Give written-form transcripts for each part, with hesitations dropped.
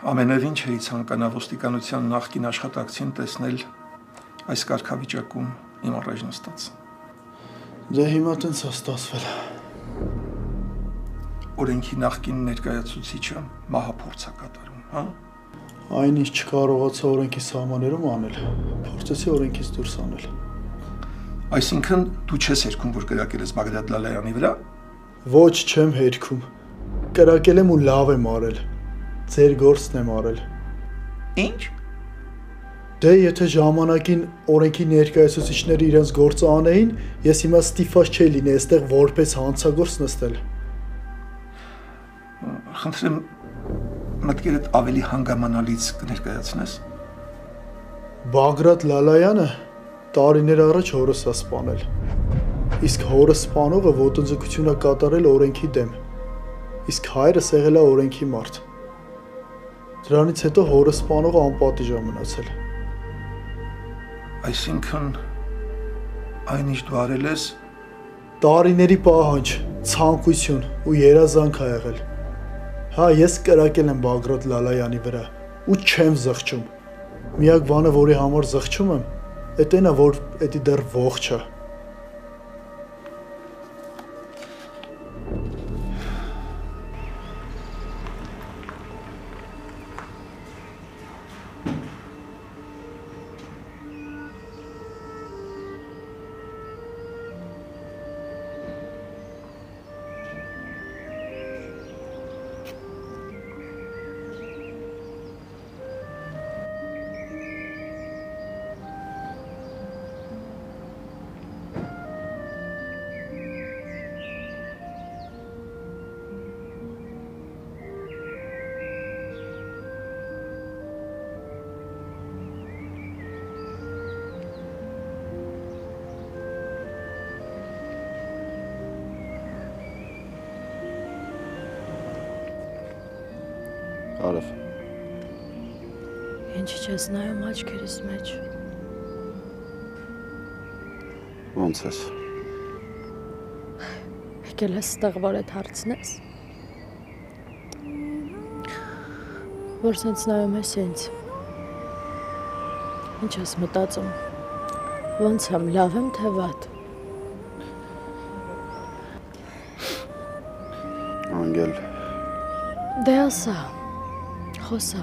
Ամենևին չէի ցանկանա ոստիկանության նախկին աշխատակցին տեսնել այս կարգավիճակում իմ առաջ նստած։ Դե հիմա տենց է ստացվել։ Օրենքի նախկին ներկայացուցիչը մահափորձ է կատարում, հա? Այնինչ չկարողացա օրենքի սահմաններում անել, փորձեցի օրենքից դուրս անել։ Այսինքն դու չես երգում, որ կրակել ես Բաղդադ Լալայանի վրա։ Ոչ, չեմ երգում։ Կրակել եմ ու լավ եմ արել։ Ձեր գործն եմ արել։ Ինչ։ Դե եթե ժամանակին օրենքի ներկայացուցիչները իրենց գործը անեին, ես հիմա ստիփած չէի լինի այստեղ որպես հանցագործ նստել։ Խնդրեմ մտքերդ ավելի հանգամանալից կներկայացնես։ Բաղդադ Լալայանը տարիներ առաջ հորս է սպանել։ Իսկ հորը սպանողը ոտնձգություն է կատարել օրենքի դեմ։ Իսկ հայրս եղել է օրենքի մարդ։ Դրանից հետո հորը սպանողը անպատիժ է մնացել։ Այսինքն այն ինչ դու արել ես տարիների պահանջ, ցանկություն ու երազանք է եղել։ Հա, ես կրակել եմ Բաղդադ Լալայանի վրա ու չեմ զղջում։ Միակ բանը, որի համար զղջում եմ, էդ այն է, որ էդի դեռ ողջ է։ Արև։ Ինչի՞ չես նայում աչքերիս մեջ։ Ոնց ես։ Եկել ես ստեղ, որ էդ հարցնես։ Որ սենց նայում ես ինձ։ Ինչ ես մտածում։ Ոնց եմ, լավ եմ, թե վատ։ Անգել։ Դե ասա։ Խոսա։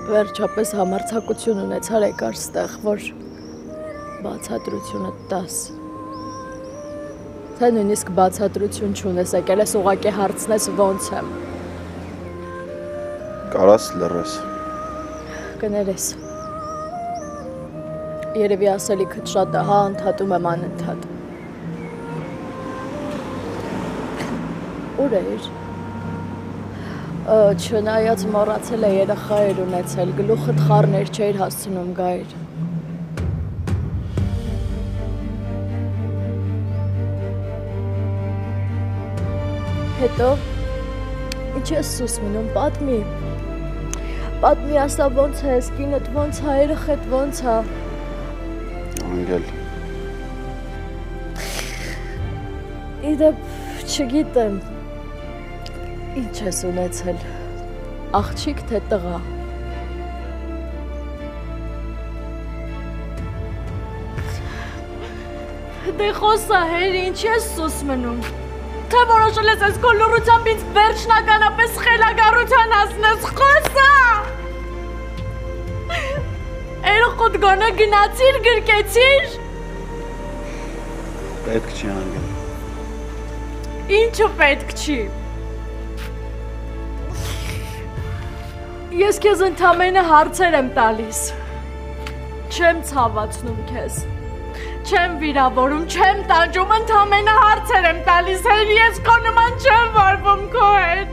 Վերջապես համարձակություն ունեցար եկար ստեղ, որ բացատրությունը տաս։ Թե նույնիսկ բացատրություն չունես, եկել ես ուղղակի հարցնես ոնց եմ։ Կարաս լռես։ Կներես։ Երևի ասելիքդ շատ է, հա, ընդհատում եմ անընդհատ։ Ուր էր։ Չնայած մոռացել է երեխա էր ունեցել, գլուխդ խառներ չէր հասցնում գայր։ Հետո, ինչ ես սուս մնում, պատմի։ Պատմի, ասա ոնց է, սկինդ ոնց է, երեխեդ ոնց է։ Անգել։ Իդեպ չգիտեմ։ Ինչ ես ունեցել, աղջիկ թե տղա։ Դե խոսա հեր, ինչ ես սուս մնում։ Թե որոշել ես այս քո լռությամբ ինձ վերջնականապես խելագարության հասնես, խոսա։ Երեխուդ գոնե գնացիր, գրկեցիր։ Պետք չի անգել։ Ինչը պետք չի։ Ես քեզ ընդամենը հարցեր եմ տալիս։ Չեմ ցավացնում քեզ։ Չեմ վիրավորում, չեմ տանջում, ընդամենը հարցեր եմ տալիս, հեր ես քո նման չեմ վարվում քո հետ։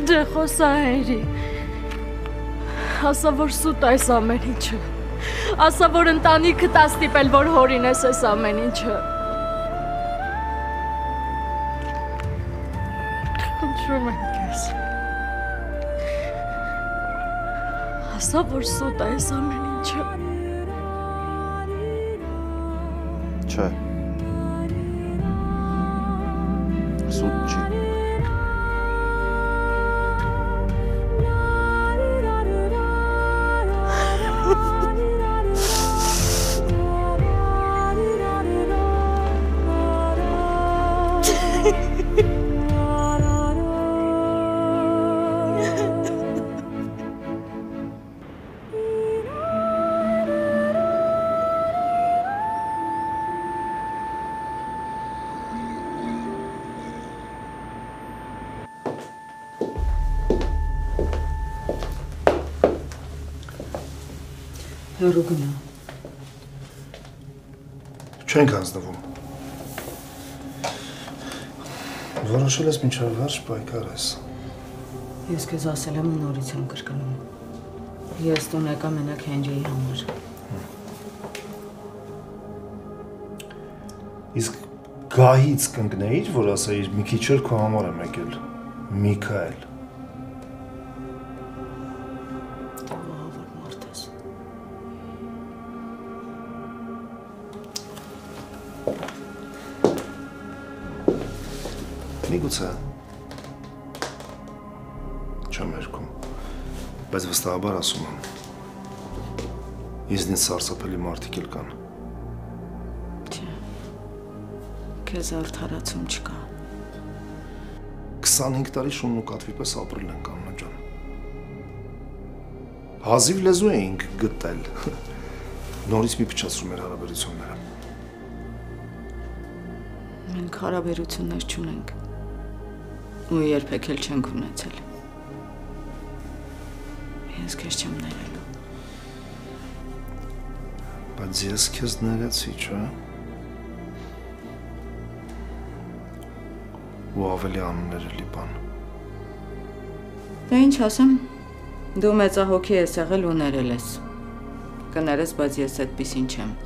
Դե խոսա հերի։ Ասա, որ սուտ այս ամեն ինչը։ Ասա, որ ընտանիքդ ա ստիպել, որ հորինես այս ամեն ինչը։ Խնդրում եմ քեզ։ Ասա, որ սուտ է այս ամեն ինչը։ Չէ։ Սուտ չի։ Հեռու գնա։ Չենք հանձնվում։ Որոշել ես մինչև վերջ պայքար ես։ Ես քեզ ասել եմ ու նորից եմ կրկնում։ Ես տուն եկա մենակ Հենրիի համար։ Իսկ գահից կընկնեիր, որ ասեիր մի քիչ էլ քո համար եմ եկել։ Միքայել։ Միգուցե չեմ երգում, բայց վստահաբար ասում եմ, ինձնից սարսափելի մարդիկ էլ կան։ Չէ, քեզ արդարացում չկա։ 25 տարի շունն ու կատվի պես ապրել ենք, Աննա ջան։ Հազիվ լեզու էինք գտել, նորից մի փչացրում էր հարաբերությունները։ Մենք հարաբերություններ չունենք։ Ու երբեք էլ չենք ունեցել։ Ես քեզ չեմ ներելու։ Բայց ես քեզ ներեցի, չէ՞։ Ու ավելի անուններելի բան։ Դե ինչ ասեմ, դու մեծահոգի ես եղել ու ներել ես։ Կներես, բայց ես այդպիսին չեմ։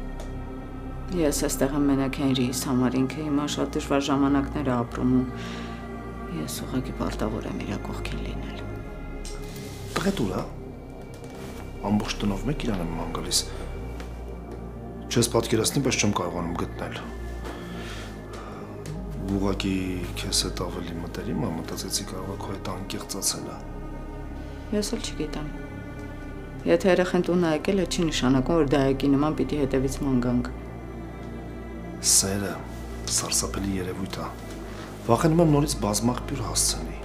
Ես այստեղ եմ մենակ Հենրիիս համար, ինքը հիմա շատ դժվար ժամանակներ է ապրում ու ես ուղղակի պարտավոր եմ իր կողքին լինել։ Տղետ ուր է։ Ամբողջ տնով մեկ իրան եմ ման գալիս։ Չես պատկերացնի, բայց չեմ կարողանում գտնել։ Ուղղակի քեզ հետ ավելի մտերիմ եմ, մտածեցի կարող է քո հետ անկեղծացել է։ Ես էլ չգիտեմ։ Եթե երեխեն տունը եկել է, չի նշանակում, որ դայակի նման պիտի հետևից ման գանք։ Սերը սարսափելի երևույթ է։ Վախենում եմ նորից բազմաղբյուր հասցնի։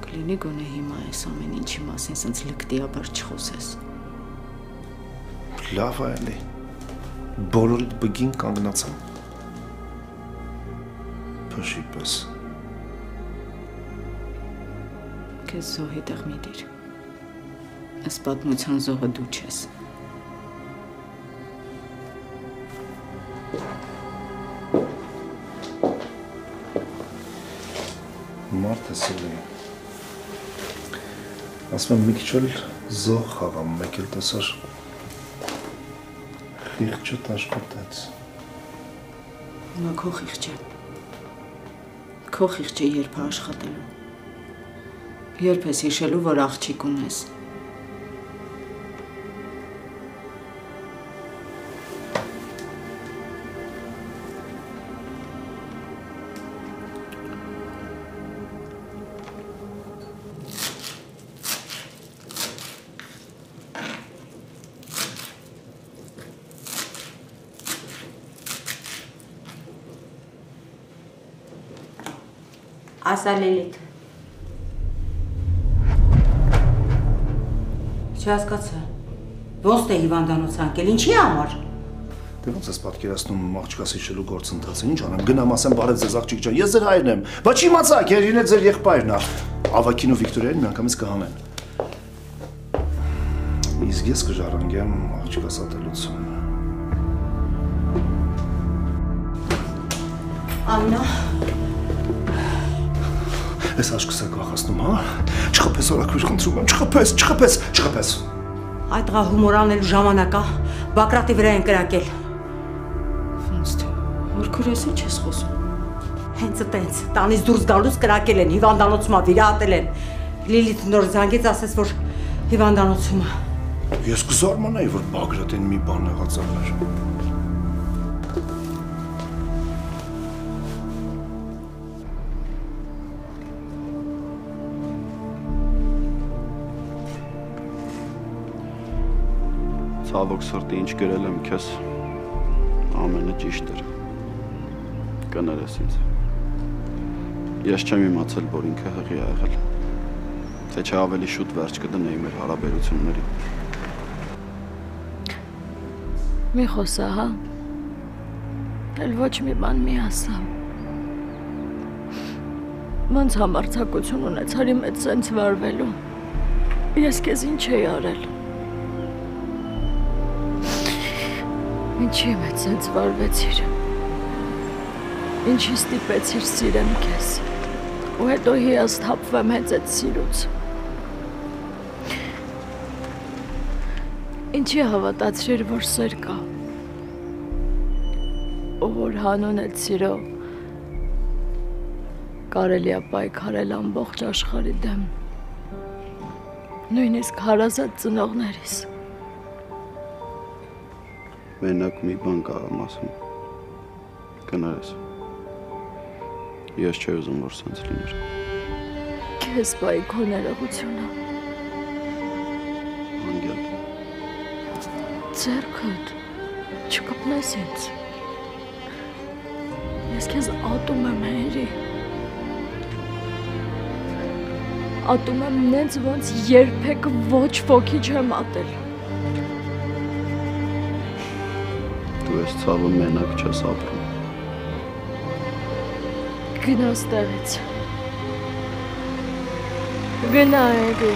Կլինի գոնե հիմա այս ամեն ինչի մասին սենց լկտիաբար չխոսես։ Լավ է էլի։ Բոլորիդ բգին կանգնացամ։ Փշի պես։ Քեզ զոհի տեղ մի դիր։ Այս պատմության զոհը դու չես։ Մարդ է սիրում։ Ասում եմ մի քիչ էլ զոհ խաղամ, մեկ էլ տեսար խիղճը տաշկոտեց։ Հիմա քո խիղճը։ Քո խիղճը երբ է աշխատելու։ Երբ ես հիշելու, որ աղջիկ ունես։ Ասա Լիլիթ։ Չհասկացա։ Ոնց է հիվանդանոց անկել, ինչի համար։ Դե ոնց ես պատկերացնում աղջկաս հիշելու գործընթացը, ինչ անեմ, գնամ ասեմ բարև ձեզ աղջիկ ջան, ես ձեր հայրն եմ, բայց իմացաք, Երին է ձեր եղբայրն է, Ավագին ու Վիկտորիային միանգամից կհանեն։ Իսկ ես կժառանգեմ աղջկաս ատելությունը։ Աննա։ Ես աշկս է կախացնում, հա? Չխպես օրակույր խնդրում եմ, չխպես։ Այդ տղա հումոր անելու ժամանակ է, Բակրատի վրա են կրակել։ Ոնց թե, հորքուրես ինչ ես խոսում։ Հենց տենց, տանից դուրս գալուց կրակել են, հիվանդանոցումա վիրահատել են։ Լիլիթ նոր զանգեց, ասեց, որ հիվանդանոցումա։ Ես կզարմանայի, որ Բակրատին մի բան եղած էր։ Ցավոք սրտի ինչ գրել եմ քեզ ամենը ճիշտ էր։ Կներես ինձ։ Ես չեմ իմացել, որ ինքը հղի ա եղել։ Թե չէ ավելի շուտ վերջ կդնեի մեր հարաբերությունների։ Մի խոսա, հա։ Էլ ոչ մի բան մի ասա։ Ոնց համարձակություն ունեցար իմ հետ սենց վարվելու։ Ես քեզ ինչ էի արել։ Ինչի իմ հետ սենց վարվեցիր։ Ինչի ստիպեցիր սիրեմ քեզ։ Ու հետո հիասթափվեմ հենց այդ սիրուց։ Ինչի հավատացրիր, որ սեր կա։ Ու որ հանուն այդ սիրո կարելի է պայքարել ամբողջ աշխարհի դեմ։ Նույնիսկ հարազատ ծնողներիս։ Մենակ մի բան կարամ ասեմ։ Կներես։ Ես չէի ուզում, որ սենց լիներ։ Քեզ բայի քո ներողությունը։ Անգել։ Ձեռքդ չկպնես ինձ։ Ես քեզ ատում եմ, Հենրի։ Ատում եմ նենց ոնց երբեք ոչ ոքի չեմ ատել։ Դու ես ցավը մենակ չես ապրում։ Գնա ստեղից։ Գնա, Հենրի։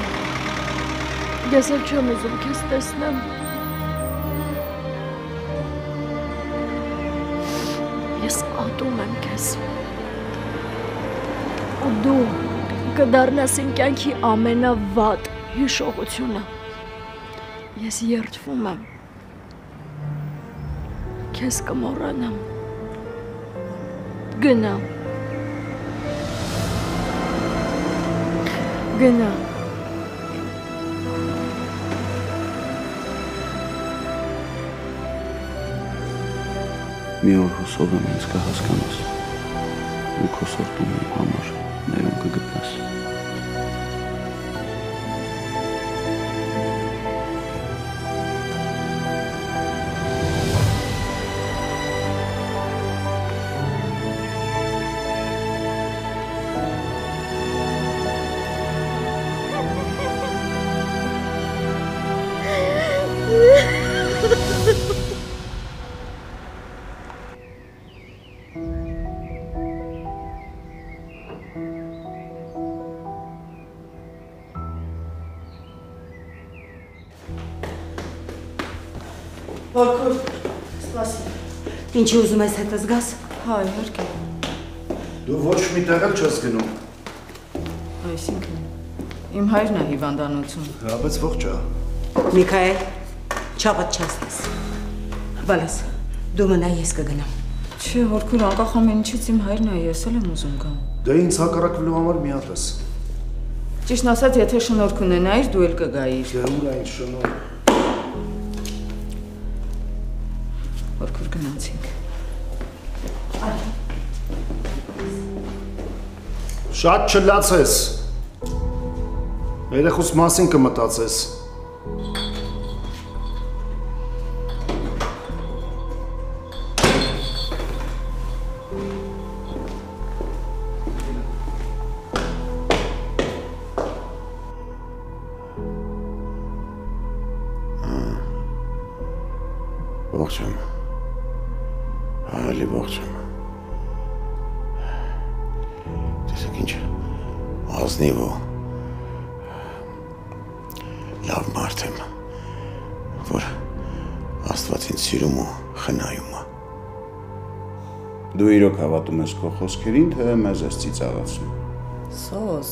Ես էլ չեմ ուզում քեզ տեսնեմ։ Ես ատում եմ քեզ։ Ու դու կդառնաս իմ կյանքի ամենավատ հիշողությունը։ Ես երդվում եմ։ Քեզ կմոռանամ։ Գնա։ Գնա։ Մի օր հուսով եմ ինձ կհասկանաս ու քո սրտում իմ համար ներում կգտնես։ Որքուր, սպասի։ Ինչի ուզում ես հետս գաս։ Հա, իհարկե։ Դու ոչ մի տեղ էլ չես գնում։ Այսինքն իմ հայրն է հիվանդանոցում։ Հա, բայց ողջ է։ Միքայել, չավատ չասես։ Բալես, դու մնա ես կգնամ։ Չէ, Որքուր, անկախ ամեն ինչից իմ հայրն է, ես էլ եմ ուզում գամ։ Դե ինձ հակառակվելու համար մի հատ ես։ Ճիշտն ասած, եթե շնորհք ունենայիր, դու էլ կգայիր։ Դե ուր այն շնորհ։ Որքուր գնացինք։ Շատ չլացես։ Երեխուս մասին կմտածես։ Ողջ եմ։ Այլի ողջ եմ։ Տեսեք ինչ ազնիվ ու լավ մարդ եմ, որ Աստված ինձ սիրում ու խնայում է։ Դու իրոք հավատում ես քո խոսքերին, թե մեզ ես ծիծաղացնում։ Սոս։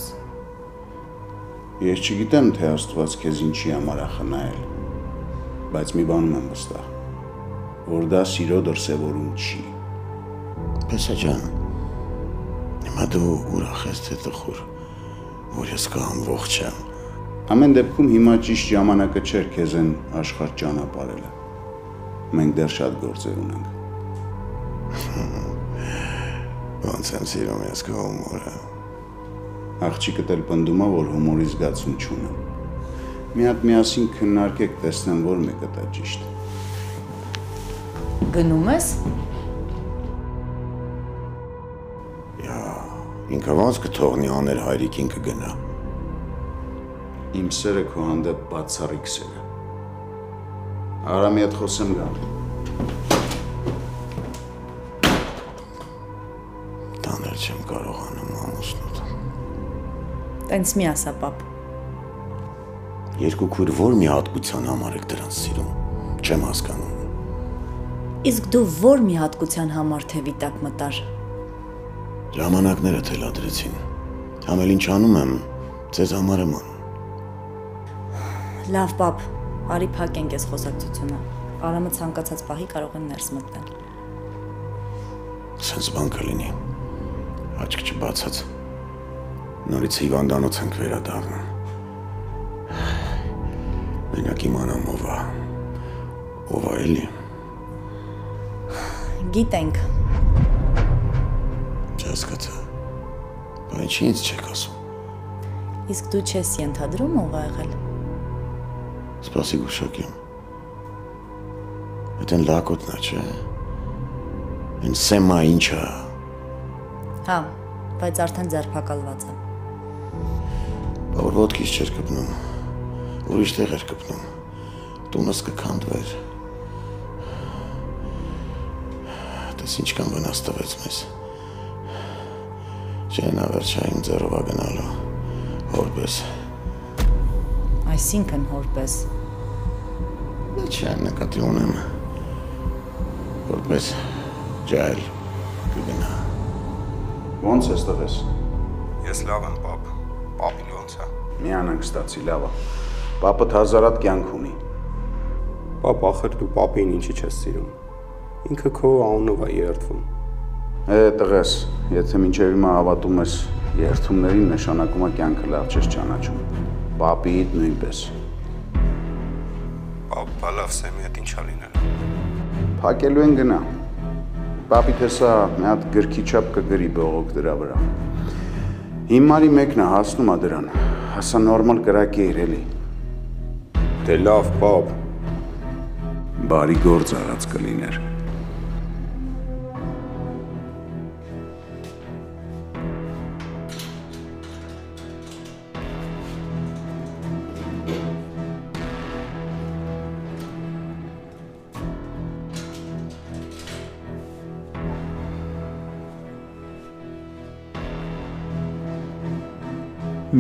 Ես չգիտեմ, թե Աստված քեզ ինչի համար է խնայել, բայց մի բանում եմ վստահ, որ դա սիրո դրսևորում չի։ Պեսա ջան, հիմա դու ուրախ ես թե տխուր, որ ես կա ամբողջ եմ։ Ամեն դեպքում հիմա ճիշտ ժամանակը չէր քեզ են աշխարհ ճանապարհելը։ Մենք դեռ շատ գործեր ունենք։ Ոնց եմ սիրում ես քո հումորը։ Աղջիկդ էլ պնդում է, որ հումորի զգացում չունեմ։ Մի հատ միասին քննարկեք, տեսնեմ, որ մեկը դա ճիշտ։ Գնում ես։ Ինքը ոնց կթողնի աներ հայրիկին կգնա։ Իմ սերը քո հանդեպ բացառիկ սեր է։ Արա մի հատ խոսեմ գամ։ Տանել չեմ կարողանում ամուսնուդ։ Տենց մի ասա, պապ։ Երկու քույր որ մի հատկության համար եք դրանց սիրում, չեմ հասկանում։ Իսկ դու որ մի հատկության համար թևի տակ մտար։ Ժամանակները թելադրեցին։ Համել ինչ անում եմ, ձեզ համար եմ անում։ Լավ, պապ, արի փակենք այս խոսակցությունը։ Արամը ցանկացած պահի կարող են ներս մտնել։ Սենց բան կլինի։ Աչք չբացած։ Նորից հիվանդանոց ենք վերադառնում։ Մենակ իմանամ ով է։ Ով է էլի։ Գիտենք։ Չհասկացա։ Բայց ինչի ինձ չեք ասում։ Իսկ դու չես ենթադրում ով է եղել։ Սպասի գուշակեմ։ Այդ են լակոտնա, չէ։ Են սեմա ինչա։ Հա, բայց արդեն ձերբակալված է։ Բա որ ոտքից չէր կպնում, ուրիշ տեղ էր կպնում, տունս կքանդվեր։ Տես ինչքան վնաս տվեց մեզ։ Չէ նա վերջային ձեռովա գնալու, հորպես։ Այսինքն հորպես։ Չէ նկատի ունեմ, հորպես ջայլ կգնա։ Ոնց ես տղես։ Ես լավ եմ, պապ, պապին ոնց է։ Միանանք ստացի լավա, պապըդ հազարատ կյանք ունի։ Պապ, ախր դու պապին ինչի չես սիրում, ինքը քո անունով է երդվում։ Տղես, եթե մինչև հիմա հավատում ես երդումներին, նշանակում է կյանքը լավ չես ճանաչում, պապիիդ նույնպես։ Պապ, լավ սեմի հետ ինչա լինել։ Փակելու են գնա։ Պապիդ հեսա մի հատ գրքի չափ կգրի բողոք դրա վրա։ Հիմարի մեկն է հասնում է դրան, հասա նորմալ կրակի էր էլի։ Դե լավ, պապ։ Բարի գործ արած կլիներ։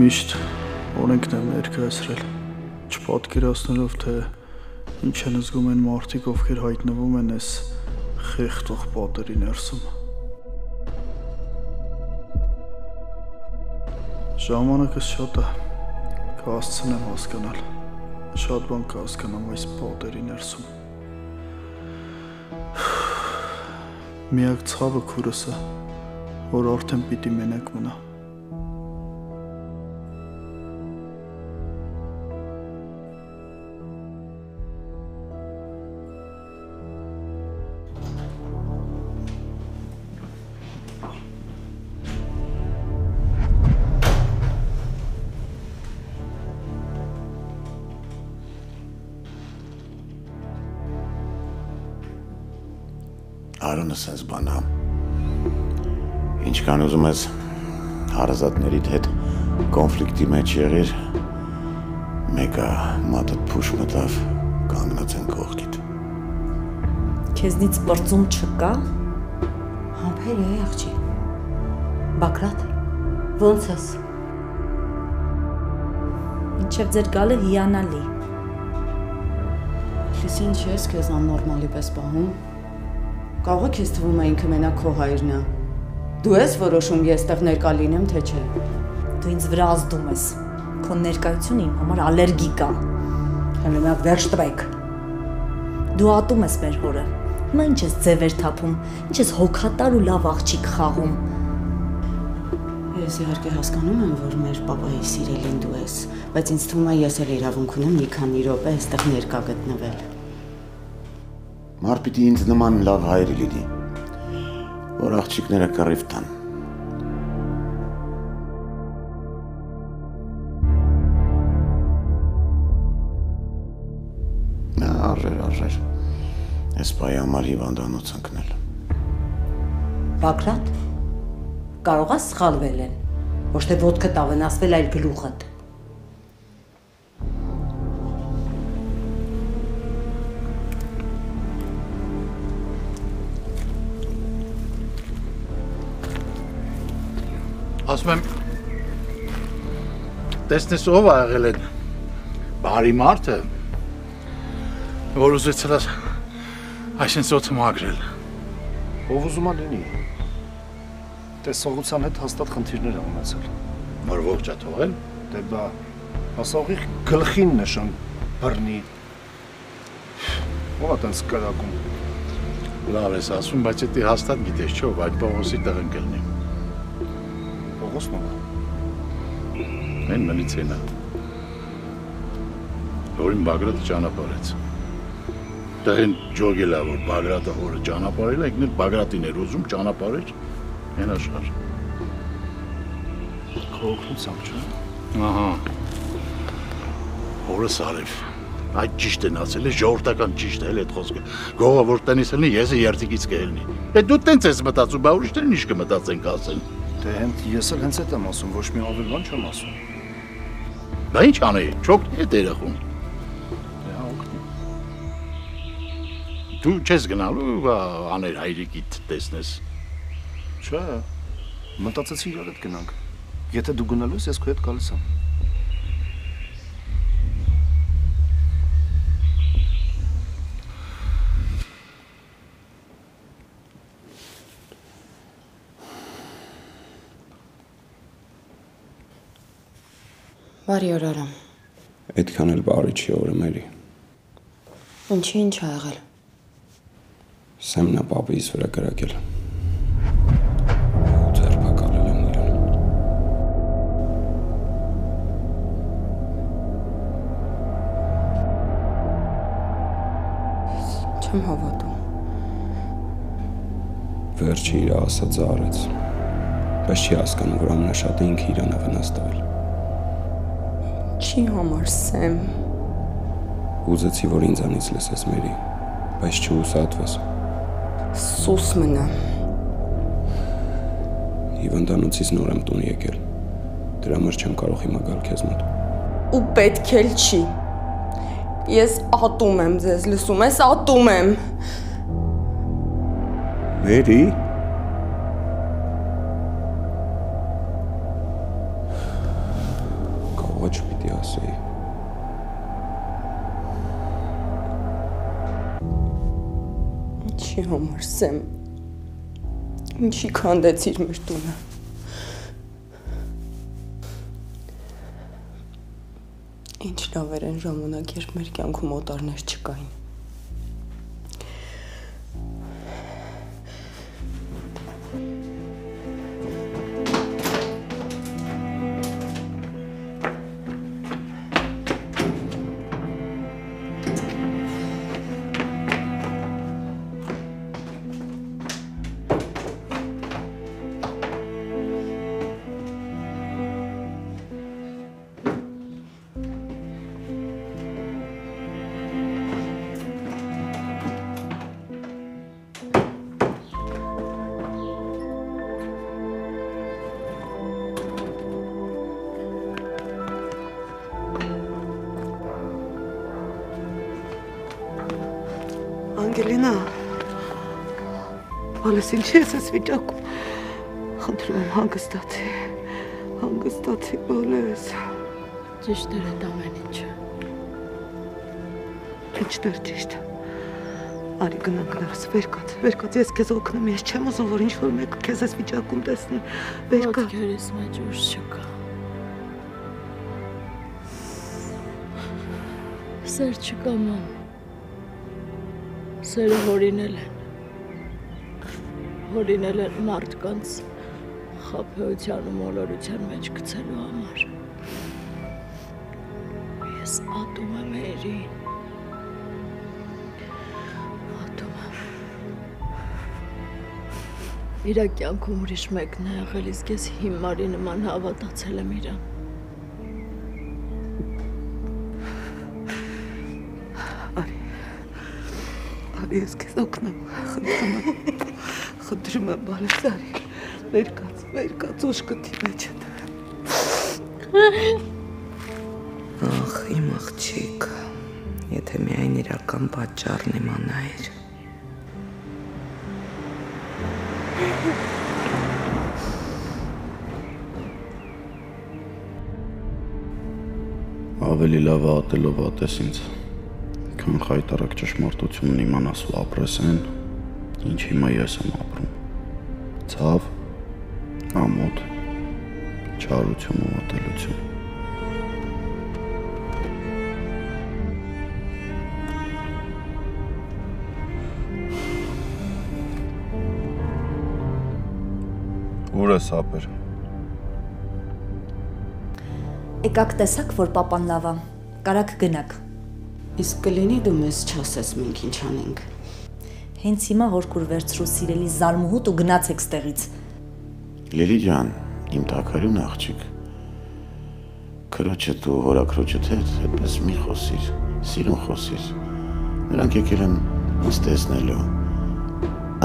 Միշտ օրենքն եմ ներկայացրել, չպատկերացնելով, թե ինչ են զգում են մարդիկ, ովքեր հայտնվում են այս խեղդող պատերի ներսում։ Ժամանակս շատ է, կհասցնեմ հասկանալ, շատ բան կհասկանամ այս պատերի ներսում։ Միակ ցավը քուրս է, որ արդեն պիտի մենակ մնա։ Արոնը սենց բանա, ինչքան ուզում ես հարազատներիդ հետ կոնֆլիկտի մեջ եղիր, մեկը մատդ փուշ մտավ, կանգնած են կողքիդ։ Քեզնից պրծում չկա։ Համբեր է աղջի։ Բակրատ, ոնց ես։ Ինչև ձեր գալը հիանալի։ Ես ինչ ես քեզ աննորմալի պես պահում։ Կարող է քեզ թվում է ինքը մենակ քո հայրն է։ Դու ես որոշում ես տեղ ներկա լինեմ, թե չէ։ Դու ինձ վրա ազդում ես։ Քո ներկայությունը իմ համար ալերգիկ է։ Հələ վերջ տվեք։ Դու ատում ես մեր հորը։ Հիմա ինչ ես ձևեր թափում, ինչ ես հոգատար ու լավ աղջիկ խաղում։ Ես իհարկե հասկանում եմ, որ մեր պապայի սիրելին դու ես, բայց ինձ թվում է ես էլ իրավունք ունեմ մի քանի րոպե այստեղ ներկա գտնվել։ Մարդ պիտի ինձ նման լավ հայր լինի, որ աղջիկները կռիվ տան։ սպայի համար հիվանդանոց ընկնել։ Բագրատ, կարող ես սխալվել են, ոչ թե ոտքդ ավնասվել, այլ գլուխդ։ Ասում եմ, տեսնես ով ա եղել են բարի մարդը, որ ուզեցել ես այսինչ օդը մագրել։ Ով ուզում ա լինի։ Տեսողության հետ հաստատ խնդիրներ ա ունեցել։ Որ ողջ ա թողել։ Դե բա, ասողի գլխին նշան բռնի։ Ո՞վ ա տենց կրակում։ Լավ ես ասում, բայց էդի հաստատ գիտես չէ, ով այդ Պողոսի տեղն կլինի։ Պողոսն ով ա։ Այն միլիցիան ա։ Որին Բագրատը ճանապարհեց։ Տեղին ջոգել ա, որ Բագրատը հորը ճանապարհել ա, ինքն էլ Բագրատին էր ուզում ճանապարհեր են աշխարհ։ Քո օգնությամբ չէ։ Ահա։ Հորս արև։ Այդ ճիշտ են ասել, ժողովրդական ճիշտ է այդ խոսքը։ Գողը որ տնից լինի, ես երթիկից կելնի։ Է դու տենց ես մտածում, բա ուրիշներն ինչ կմտածեն կասեն։ Դե ես էլ հենց այդ եմ ասում, ոչ մի ավել բան չեմ ասում։ Դա ինչ անեի, չօգնի այդ երախուն։ Դե հա օգնի։ Դու չես գնալու աներ հայրիկիդ տեսնես։ Չէ, մտածեցի իրար հետ գնանք։ Եթե դու գնալու ես, ես քո հետ գալիս եմ։ Բարի օր Արամ։ Այդքան էլ բարի չի օրը մերի։ Ինչի ինչ ա եղել։ Սեմնա պապիս վրա կրակել։ Ձերբակալել եմ նրան։ Չեմ հավատում։ Վերջի իր ասածը արեց։ Բայց չի հասկանում, որ ամենաշատը ինքը իրան ա վնաս տվել։ Չի համար Սեմ։ Ուզեցի, որ ինձանից լսես մերի, բայց չուսատվես։ Սուս մնա։ Հիվանդանոցից նոր եմ տուն եկել։ Դրա համար չեմ կարող հիմա գալ քեզ մոտ։ Ու պետք էլ չի։ Ես ատում եմ ձեզ, լսում ես, ատում եմ։ Մերի։ Ոչ պիտի ասեի։ Ինչի համար Սեմ։ Ինչի քանդեցիր մեր տունը։ Ինչ լավ էր այն ժամանակ, երբ մեր կյանքում օտարներ չկային։ Անգելինա, բալես ինչի ես ես վիճակում, խնդրում եմ հանգստացի բալես։ Ճիշտ էր այդ ամեն ինչը։ Ինչն էր ճիշտ։ Արի գնանք ներս, վերկաց, ես քեզ օգնում, ես չեմ ուզում, որ ինչ-որ մեկը քեզ ես վիճակում տեսնի, վերկա։ Ոտքերիս մեջ ուժ չկա։ Սեր չկա ման։ Սերը հորինել են մարդկանց խաբեության ու մոլորության մեջ գցելու համար։ Ես ատում եմ Մերին։ Ատում եմ։ Իրա կյանքում ուրիշ մեկն է եղել, իսկ ես հիմարի նման հավատացել եմ իրան։ արի, ես քեզ օգնեմ, խնդրում եմ, բարև Զարիկ, վեր կաց, ուշկտի մեջ է դրեմ։ Ախ, իմ աղջիկ, եթե միայն իրական պատճառն իմանայր։ Ավելի լավ է ատելով ատես ինձ, քան խայտարակ ճշմարտությունն իմանաս ու ապրես են, ինչ հիմա ես եմ ապրում։ Ցավ, ամոթ, չարություն ու ատելություն։ Ուր ես ապեր։ Եկաք տեսակ, որ պապան լավ է, կարաք գնաք։ Իսկ կլինի դու մեզ չասես մենք ինչ անենք։ Հենց հիմա հորքուր վերցրու սիրելի զարմուհուտ ու գնացեք ստեղից։ Լիլի ջան, իմ տակարուն աղջիկ, քրոջդ ու հորաքրոջդ հետ այդպես մի խոսիր, սիրուն խոսիր։ Նրանք եկել են ինձ տեսնելու,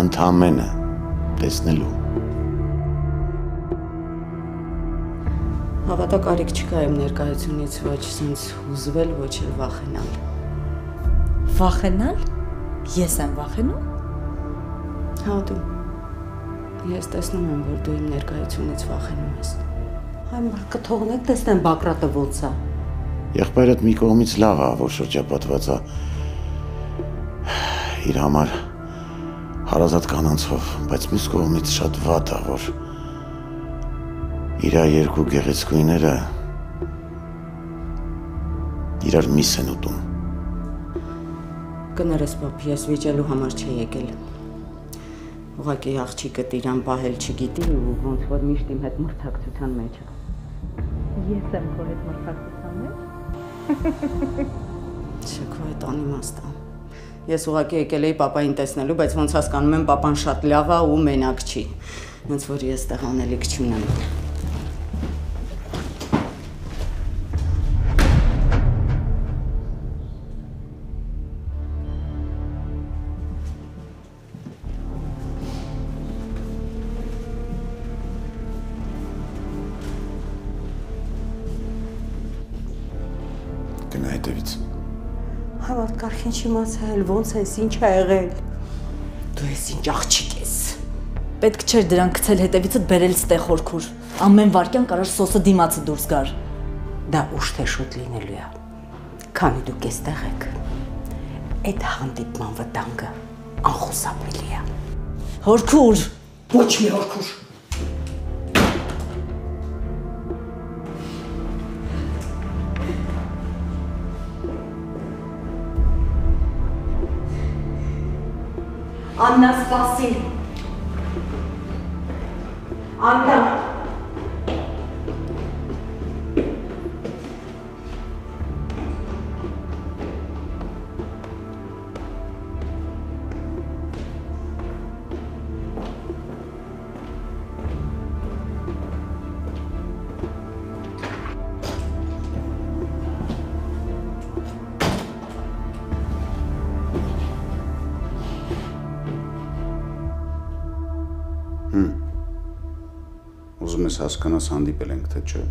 ընդամենը տեսնելու։ Հավատա կարիք չկա իմ ներկայությունից ոչ սենց հուզվել, ոչ էլ վախենալ։ Վախենալ? Ես եմ վախենում։ Հա դու։ Ես տեսնում եմ, որ դու իմ ներկայությունից վախենում ես։ Այն բարկը թողնեք տեսնեմ Բակրատը ոնց է։ Եղբայրդ մի կողմից լավ է, որ շրջապատված է իր համար հարազատ կանանցով, բայց մյուս կողմից շատ վատ է, որ իր երկու գեղեցկույները իրար միս են ուտում։ Կներես պապ, ես վիճելու համար չի եկել։ Ուղղակի աղջիկդ իրան պահել չգիտի ու ոնց որ միշտ իմ հետ մրցակցության մեջ է։ Ես եմ քո հետ մրցակցության մեջ։ Չքո այդ անիմաստ է։ Ես ուղղակի եկել էի պապային տեսնելու, բայց ոնց հասկանում եմ պապան շատ լավ է ու մենակ չի։ Ոնց որ ես տեղ անելիք չունեմ։ Հավատ կարքին չիմացել, ոնց ես, ինչ է եղել։ Դու ես ինչ աղջիկ ես։ Պետք չէր դրան գցել հետևիցդ բերել ստեղ հորքուր։ Ամեն վարքյան կարար սոսը դիմացը դուրս գար։ Դա ուշ թե շուտ լինելու է։ Քանի դուք էստեղ եք, այդ հանդիպման վտանգը անխուսափելի է։ Հորքուր։ Ոչ մի հորքուր։ Աննա, սպասի։ Աննա։ Ուզում ես հասկանաս հանդիպել ենք, թե չէ։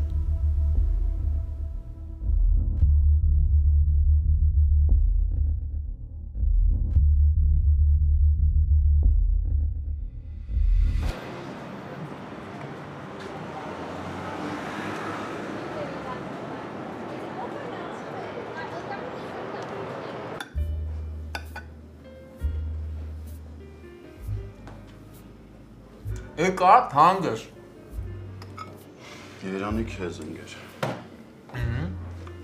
Եկա թանկ ես։ Երանի քեզ ընկեր։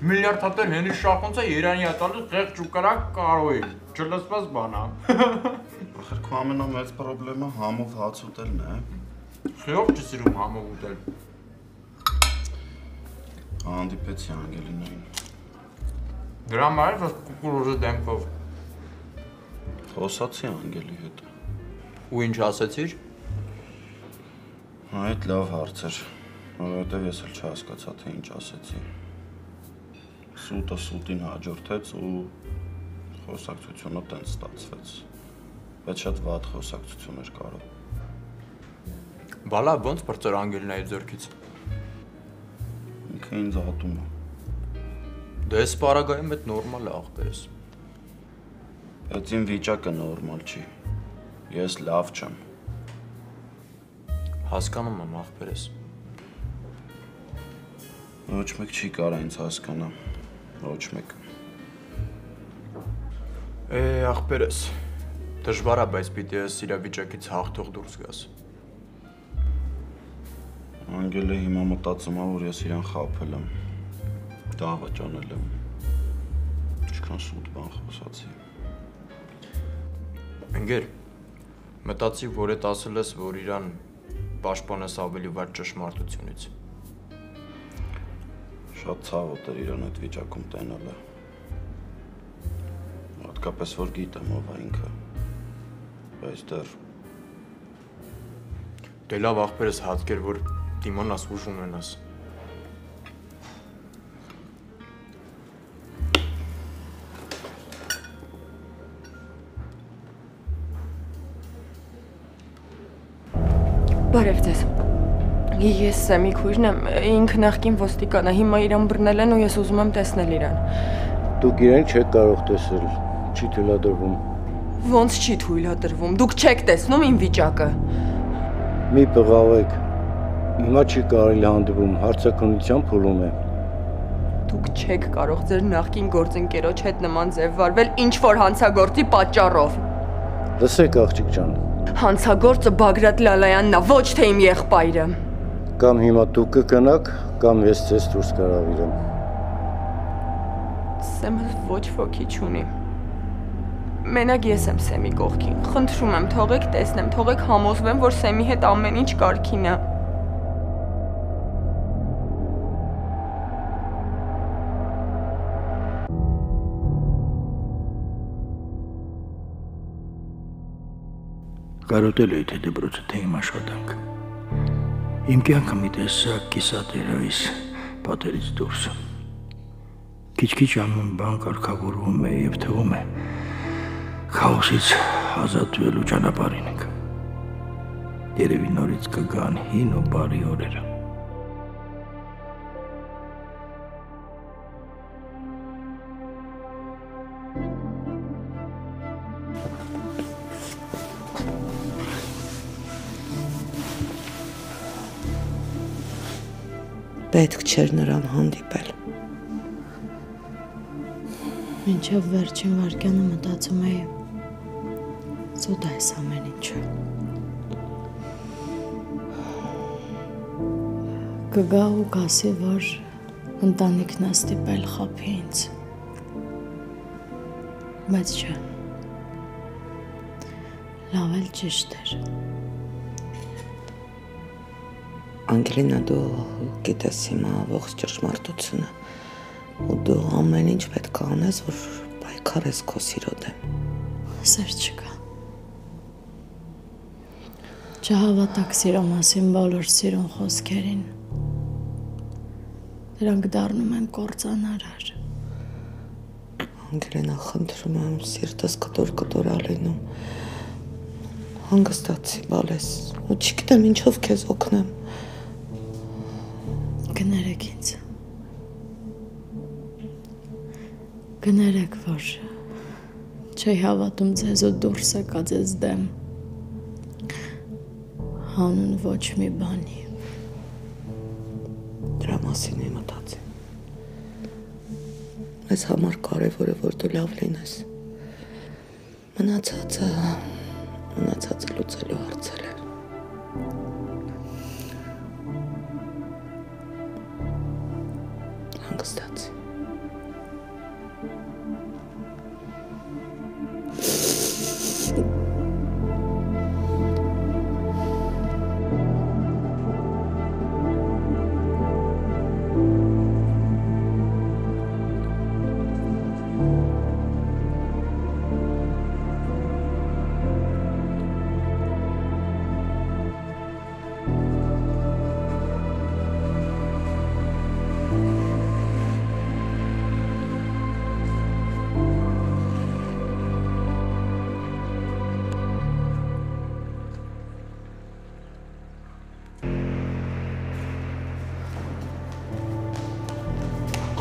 Միլիարդ հատել հենի շախոնցը Երանի ատալու ղեղջ ու կրակ կարոյի, չլսպես բանա։ Ախր քո ամենամեծ պրոբլեմը համով հաց ուտելն է։ Խիով չի սիրում համով ուտել։ Հանդիպեցի Անգելինային։ Դրա համար ես կուկուրուզի դեմքով։ Խոսացի Անգելի հետ։ Ու ինչ ասեցիր։ Այդ լավ հարց էր, որովհետև ես էլ չհասկացա, թե ինչ ասեցի։ Սուտը սուտին հաջորդեց ու խոսակցությունը տենց ստացվեց։ Բայց շատ վատ խոսակցություն էր կարող։ Բալա ոնց բրծր անգելնայի ձեռքից։ Ինքը ինձ ատում է։ Դե այս պարագայում այդ նորմալ է աղբերս։ Բայց իմ վիճակը նորմալ չի։ Ես լավ չեմ։ Հասկանում եմ աղբերս։ Ոչ մեկ չի կարա ինձ հասկանա։ Ոչ մեկ։ Աղբերս։ Դժվար է, բայց պիտի ես իրավիճակից հաղթող դուրս գաս։ Անգելը հիմա մտածում է, որ ես իրան խաբել եմ։ Դավաճանել եմ։ Ինչքան սուտ բան խոսացի։ Ընկեր, մտածի, որ էդ ասել ես, որ իրան պաշտպանես ավելի վատ ճշմարտությունից։ Շատ ցավոտ էր իրան այդ վիճակում տենալը։ Հատկապես որ գիտեմ ով է ինքը։ Բայց դեռ Դե լավ աղբերս հատկեր, որ դիմանաս ուժ ունենաս։ Բարև ձեզ։ Ես Սեմի քույրն եմ, ինքը նախկին ոստիկան է, հիմա իրան բռնել են ու ես ուզում եմ տեսնել իրան։ Դուք իրեն չեք կարող տեսել, չի թույլատրվում։ Ոնց չի թույլատրվում, դուք չեք տեսնում իմ վիճակը։ Մի պղավեք, հիմա չի կարելի հանդիպում, հարցակնության փուլում է։ Դուք չեք կարող ձեր նախկին գործընկերոջ հետ նման ձև վարվել ինչ-որ հանցագործի պատճառով։ Լսեք աղջիկ ջան։ Հանցագործը Բագրատ Լալայանն է, ոչ թե իմ եղբայրը։ Կամ հիմա դուք կգնաք, կամ ես ձեզ դուրս կհրավիրեմ։ Սեմը ոչ ոքի չունի։ Մենակ ես եմ Սեմի կողքին։ Խնդրում եմ, թողեք տեսնեմ, թողեք համոզվեմ, որ Սեմի հետ ամեն ինչ կարգին է։ Կարոտել էի, թե դպրոցը, թե իմ աշխատանք։ Իմ կյանքը մի տեսակ կիսատերայիս պատերից դուրս։ Քիչ-քիչ անուն բան կարգավորվում է և թվում է քաոսից ազատվելու ճանապարհին ենք։ Երևի նորից կգան հին ու բարի օրերը։ Պետք չէր նրան հանդիպել։ Մինչև վերջին վարկյանը մտածում էի, սուտ է այս ամեն ինչը։ Կգա ու կասի, որ ընտանիքն է ստիպել խաբի ինձ։ Բայց չէ։ Լավ էլ ճիշտ էր։ Անգելինա, դու գիտես հիմա ողջ ճշմարտությունը ու դու ամեն ինչ պետք է անես, որ պայքարես քո սիրո դեմ։ Սեր չկա։ Չհավատակ սիրո մասին բոլոր սիրուն խոսքերին։ Դրանք դառնում են կործանարար։ Անգելինա, խնդրում եմ, սիրտս կտոր ալինում։ Հանգստացի բալես, ու չգիտեմ ինչով քեզ օգնեմ։ Գներեք ինձ։ Գներեք, որ չի հավատում ձեզ ու դուրս եկա ձեզ դեմ։ Հանուն ոչ մի բանի։ Դրա մասին եմ մտածի։ Մեզ համար կարևոր է, որ դու լավ լինես։ Մնացածը լուծելու հարցեր է։ Հանգստացի։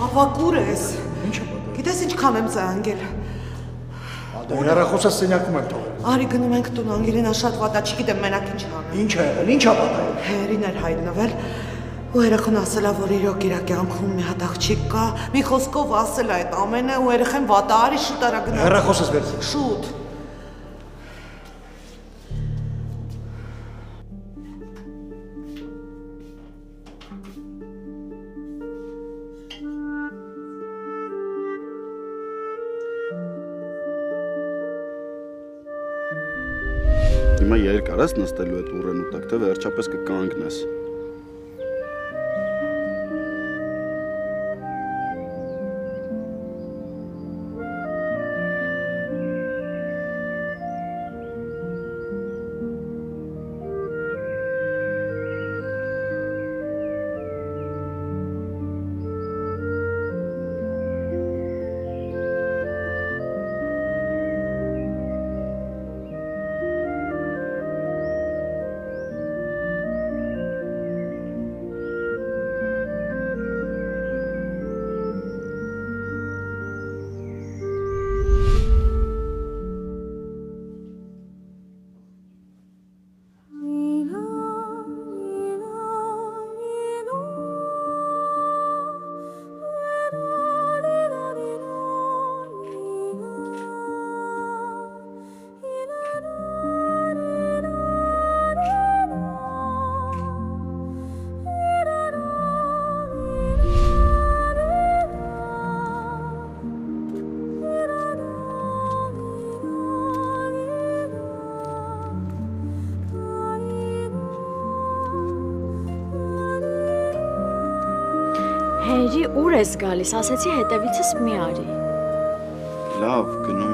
Ավագուր ես։ Գիտես ինչքան եմ զանգել։ Ադա հեռախոսը սենյակում եմ թողել։ Արի գնում ենք տուն, Անգելինա շատ վատ է, չգիտեմ մենակ ինչ անել։ Ինչ ա եղել, ինչ ա պատահել։ Հերին էր հայտնվել, ու երեխան ասել է, որ իրոք իր կյանքում մի հատ աղջիկ կա, մի խոսքով ասել է այդ ամենը, ու երեխան վատ է, արի շուտ արա գնա։ Հեռախոսս վերցրի։ Շուտ։ Հիմա երկար ես նստելու այդ ուռենու տակ, թե վերջապես կկանգնես։ Հերի, ուր ես գալիս, ասեցի հետևիցս մի արի։ Լավ, գնում